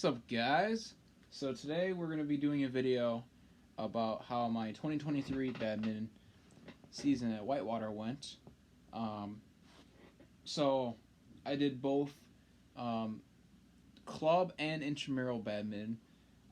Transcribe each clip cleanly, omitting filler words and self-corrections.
What's up, guys? So today we're going to be doing a video about how my 2023 badminton season at Whitewater went. Um, so I did both um, club and intramural badminton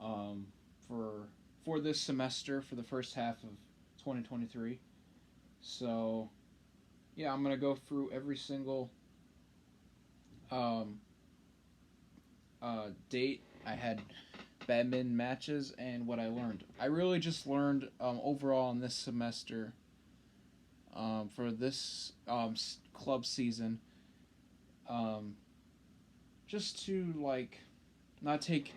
um, for for this semester for the first half of 2023. So yeah, I'm going to go through every single um, date I had badminton matches and what I learned. I really just learned overall in this semester for this club season, um, just to not take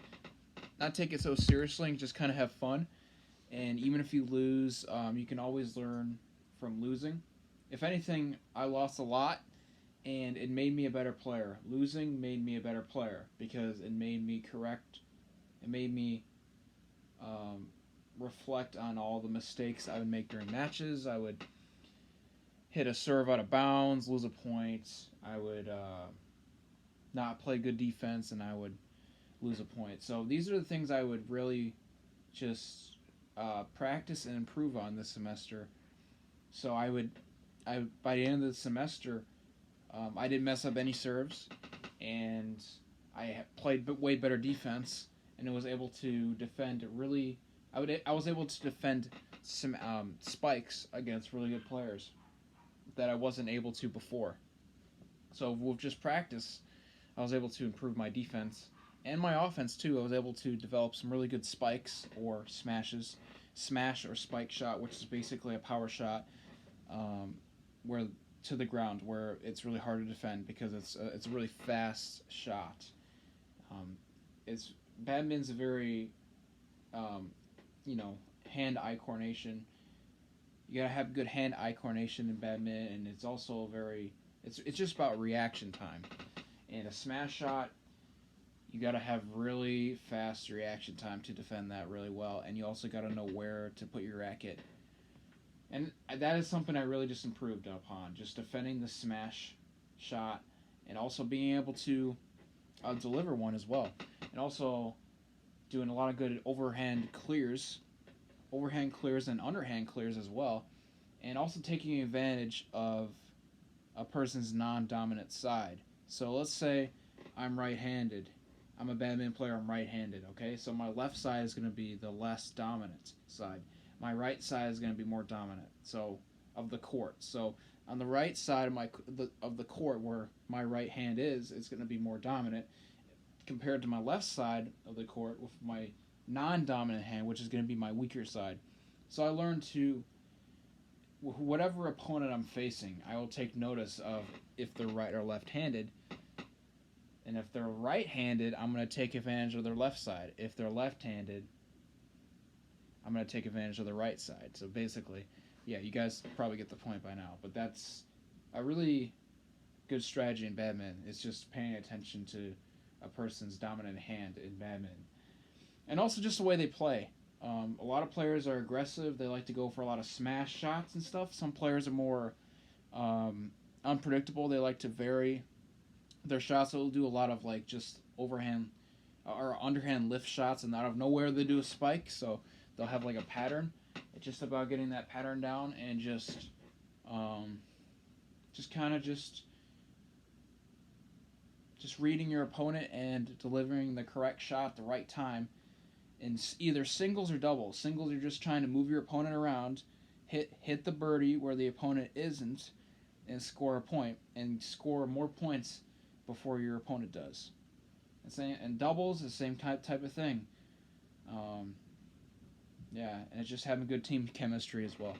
not take it so seriously and just kind of have fun. And even if you lose, you can always learn from losing. If anything, I lost a lot, and it made me a better player. Losing made me a better player because it made me correct. It made me um, reflect on all the mistakes I would make during matches. I would hit a serve out of bounds, lose a point. I would not play good defense, and I would lose a point. So these are the things I would really just practice and improve on this semester. So by the end of the semester, I didn't mess up any serves, and I played way better defense, and was able to defend really. I was able to defend some spikes against really good players that I wasn't able to before. So with just practice, I was able to improve my defense and my offense too. I was able to develop some really good spikes or smash or spike shot, which is basically a power shot, where to the ground where it's really hard to defend because it's a really fast shot. It's badminton's a very hand-eye coordination. You gotta have good hand-eye coordination in badminton, and it's also it's just about reaction time. And a smash shot, you gotta have really fast reaction time to defend that really well, and you also gotta know where to put your racket. And that is something I really just improved upon, just defending the smash shot, and also being able to deliver one as well, and also doing a lot of good overhand clears and underhand clears as well, and also taking advantage of a person's non-dominant side. So let's say I'm right-handed. I'm a badminton player, I'm right-handed, okay? So my left side is going to be the less dominant side. My right side is going to be more dominant, so of the court. So on the right side of the court where my right hand is, it's going to be more dominant compared to my left side of the court with my non-dominant hand, which is going to be my weaker side. So I learned to, whatever opponent I'm facing, I will take notice of if they're right or left-handed. And if they're right-handed, I'm going to take advantage of their left side. If they're left-handed, I'm going to take advantage of the right side. So basically, yeah, you guys probably get the point by now. But that's a really good strategy in badminton. It's just paying attention to a person's dominant hand in badminton. And also just the way they play. A lot of players are aggressive. They like to go for a lot of smash shots and stuff. Some players are more unpredictable. They like to vary their shots. They'll do a lot of just overhand or underhand lift shots, and out of nowhere they do a spike. So they'll have a pattern. It's just about getting that pattern down and just kind of just reading your opponent and delivering the correct shot at the right time in either singles or doubles. Singles, you're just trying to move your opponent around, hit the birdie where the opponent isn't, and score a point, and score more points before your opponent does. And doubles, the same type of thing. Yeah, and it's just having good team chemistry as well.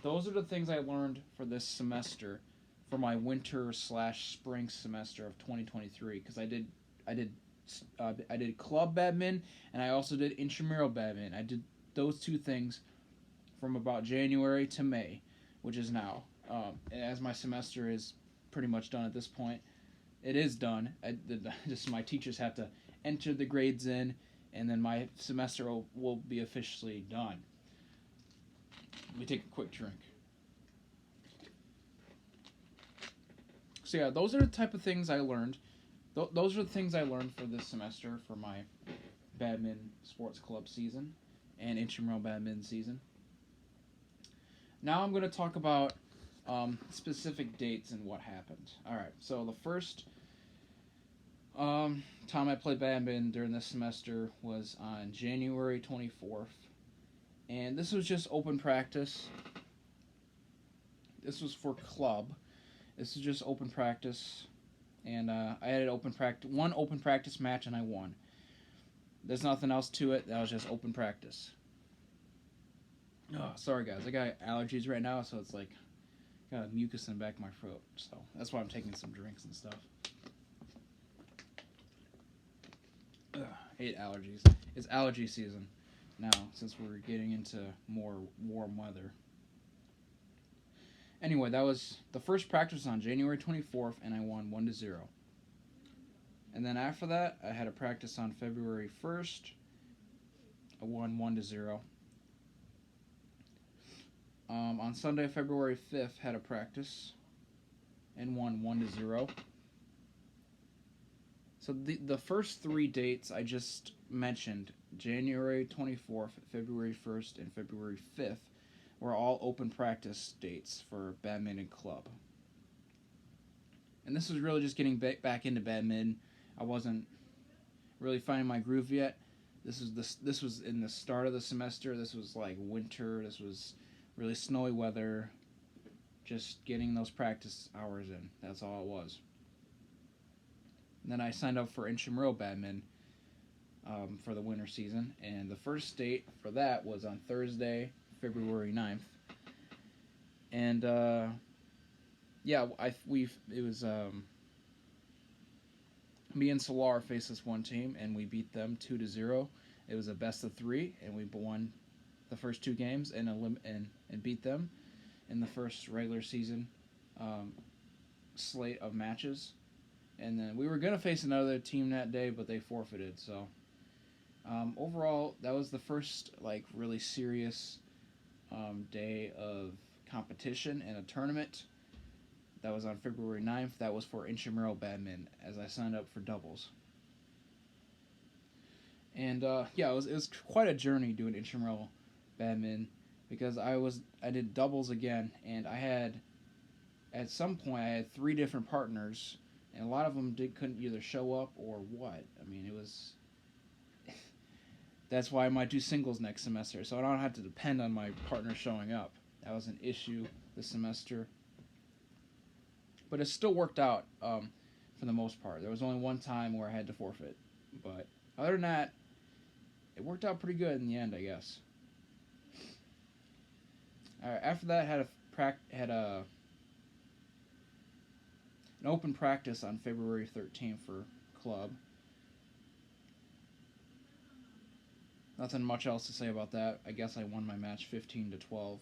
Those are the things I learned for this semester, for my winter/spring semester of 2023. Because I did club badminton, and I also did intramural badminton. I did those two things from about January to May, which is now. As my semester is pretty much done at this point, it is done. Just my teachers have to enter the grades in, and then my semester will be officially done. Let me take a quick drink. So yeah, those are the type of things I learned those are the things I learned for this semester for my badminton sports club season and intramural badminton season. Now I'm going to talk about specific dates and what happened. All right, so the first time I played badminton during this semester was on January 24th, and this was just open practice. This was for club. This is just open practice, and I had one open practice match, and I won. There's nothing else to it. That was just open practice. Oh, sorry guys, I got allergies right now, so it's like got mucus in the back of my throat. So that's why I'm taking some drinks and stuff. Ugh, hate allergies. It's allergy season now since we're getting into more warm weather. Anyway, that was the first practice on January 24th, and I won 1-0. And then after that, I had a practice on February 1st. I won 1-0. On Sunday, February 5th, had a practice and won 1-0. So the first three dates I just mentioned, January 24th, February 1st, and February 5th, were all open practice dates for badminton club. And this was really just getting back into badminton. I wasn't really finding my groove yet. This was in the start of the semester. This was like winter. This was really snowy weather. Just getting those practice hours in. That's all it was. And then I signed up for Intramural badminton for the winter season, and the first date for that was on Thursday, February 9th. And it was me and Solar faced this one team, and we beat them 2-0. It was a best of 3, and we won the first 2 games and beat them in the first regular season slate of matches. And then we were going to face another team that day, but they forfeited. So overall, that was the first like really serious day of competition and a tournament. That was on February 9th. That was for Intramural badminton, as I signed up for doubles. And it was quite a journey doing Intramural badminton, because I did doubles again, and at some point I had 3 different partners, and a lot of them couldn't either show up or what. I mean, it was. That's why I might do singles next semester, so I don't have to depend on my partner showing up. That was an issue this semester. But it still worked out for the most part. There was only one time where I had to forfeit. But other than that, it worked out pretty good in the end, I guess. All right, after that, had an open practice on February 13th for club. Nothing much else to say about that. I guess I won my match 15-12.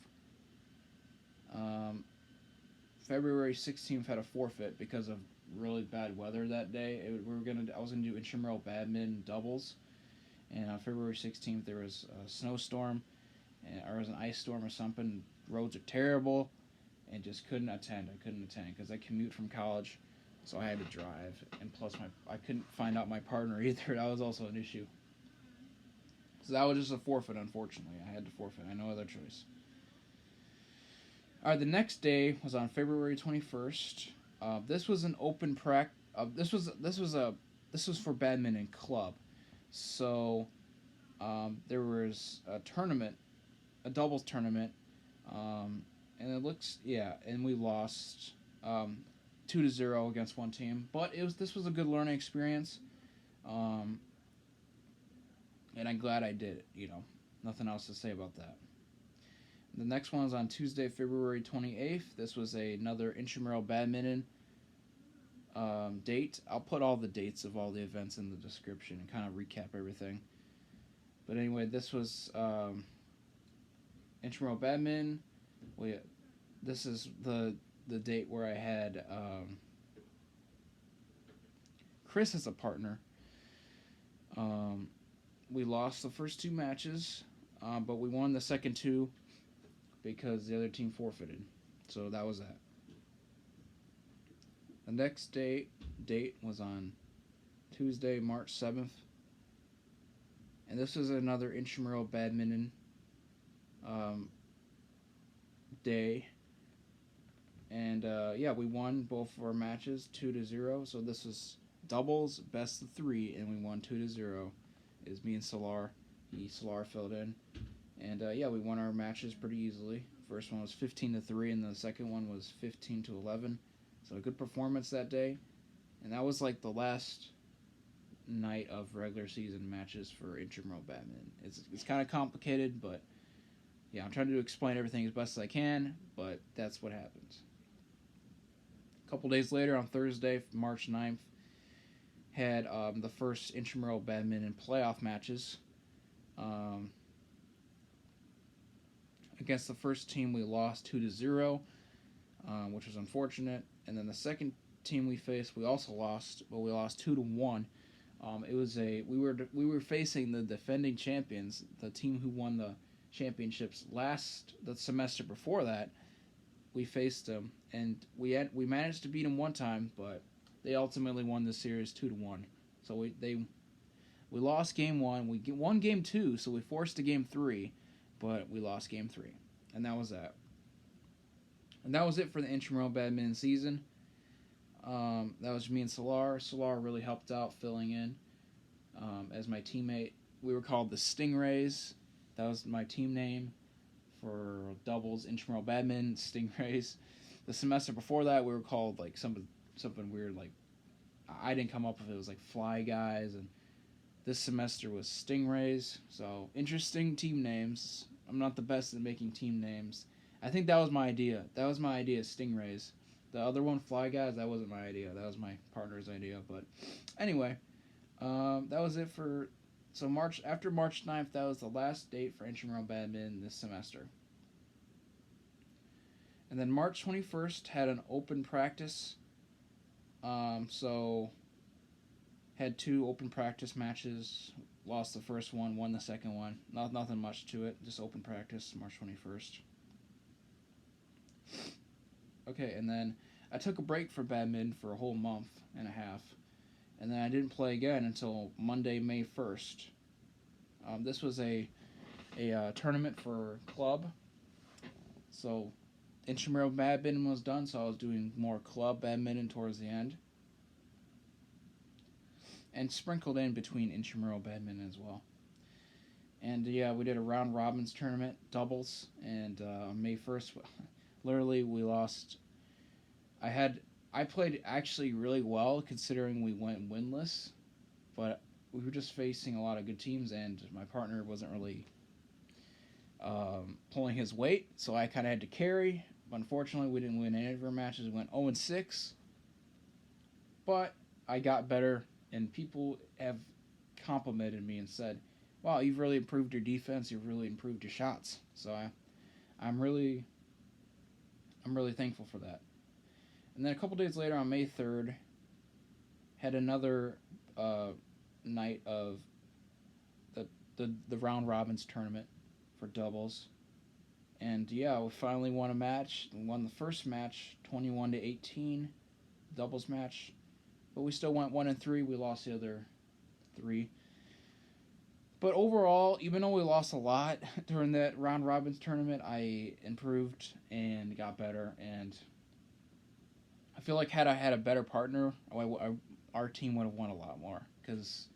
February 16th had a forfeit because of really bad weather that day. I was gonna do intramural badminton doubles, and on February 16th there was a snowstorm, or it was an ice storm or something. Roads are terrible, and just couldn't attend. I couldn't attend because I commute from college, so I had to drive, and plus I couldn't find out my partner either. That was also an issue. So that was just a forfeit, unfortunately. I had to forfeit. I had no other choice. All right, the next day was on February 21st. This was an open practice. This was for badminton club. So there was a tournament, a doubles tournament, and and we lost 2-0 against one team. But this was a good learning experience. And I'm glad I did it, Nothing else to say about that. The next one is on Tuesday, February 28th. This was another intramural badminton date. I'll put all the dates of all the events in the description and kind of recap everything. But anyway, this was intramural badminton. This is the date where I had Chris as a partner. We lost the first 2 matches, but we won the second 2 because the other team forfeited. So that was that. The next date was on Tuesday, March 7th. And this is another Intramural Badminton day. And yeah, we won both of our matches 2-0. So this was doubles, best of 3, and we won 2-0. It was me and Solar. Solar filled in. And yeah, we won our matches pretty easily. First one was 15-3, and the second one was 15-11. So a good performance that day. And that was like the last night of regular season matches for Intramural Badminton. It's kind of complicated, but yeah, I'm trying to explain everything as best as I can, but that's what happens. A couple days later, on Thursday, March 9th, had the first Intramural Badminton playoff matches. Against the first team, we lost 2-0, which was unfortunate. And then the second team we faced, we also lost, but we lost 2-1. It was we were facing the defending champions, the team who won the championships the semester before that. We faced them, and we managed to beat them one time, but they ultimately won the series 2-1. So we lost game 1. We won game 2, so we forced to game 3, but we lost game 3, and that was that. And that was it for the Intramural Badminton season. That was me and Solar. Solar really helped out filling in as my teammate. We were called the Stingrays. That was my team name for doubles Intramural Badminton, Stingrays. The semester before that, we were called like something weird. Like I didn't come up with it. It was like Fly Guys, and this semester was Stingrays. So interesting team names. I'm not the best at making team names. I think that was my idea. Stingrays. The other one, Fly Guys, that wasn't my idea. That was my partner's idea. But anyway, that was it for... So after March 9th, that was the last date for Intramural Badminton this semester. And then March 21st had an open practice. So had 2 open practice matches. Lost the first one, won the second one. Nothing much to it. Just open practice, March 21st. Okay, and then I took a break for badminton for a whole month and a half, and then I didn't play again until Monday, May 1st. This was a tournament for club, so Intramural Badminton was done, so I was doing more club badminton towards the end, and sprinkled in between Intramural Badminton as well. And yeah, we did a round robins tournament, doubles, and May 1st... Literally, we lost. I played actually really well considering we went winless, but we were just facing a lot of good teams, and my partner wasn't really pulling his weight, so I kind of had to carry. Unfortunately, we didn't win any of our matches. We went 0-6, but I got better, and people have complimented me and said, "Wow, you've really improved your defense. You've really improved your shots." So I'm really thankful for that. And then a couple days later, on May 3rd, had another night of the round robins tournament for doubles. And yeah, we finally won a match. We won the first match, 21-18, doubles match. But we still went 1-3. We lost the other 3. But overall, even though we lost a lot during that round robins tournament, I improved and got better. And I feel like had I had a better partner, our team would have won a lot more. Because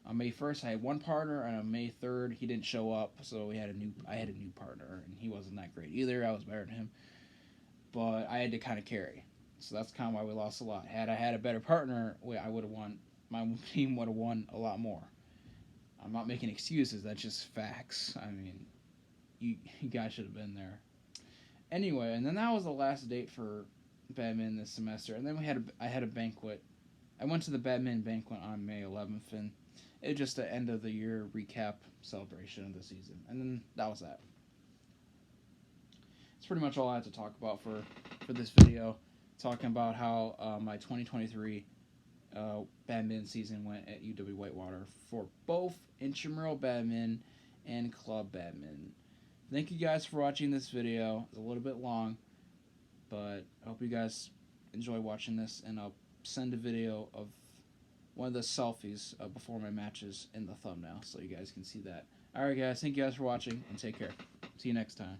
on May 1st, I had one partner, and on May 3rd, he didn't show up. So I had a new partner, and he wasn't that great either. I was better than him. But I had to kind of carry. So that's kind of why we lost a lot. Had I had a better partner, I would have won. My team would have won a lot more. I'm not making excuses. That's just facts. I mean, you guys should have been there. Anyway, and then that was the last date for badminton this semester. And then I had a banquet. I went to the badminton banquet on May 11th, and it was just an end of the year recap celebration of the season. And then that was that. It's pretty much all I had to talk about for this video. Talking about how my 2023 badminton season went at UW Whitewater for both intramural badminton and club badminton. Thank you guys for watching this video. It's a little bit long, but I hope you guys enjoy watching this, and I'll send a video of one of the selfies before my matches in the thumbnail, so you guys can see that. All right, guys. Thank you guys for watching, and take care. See you next time.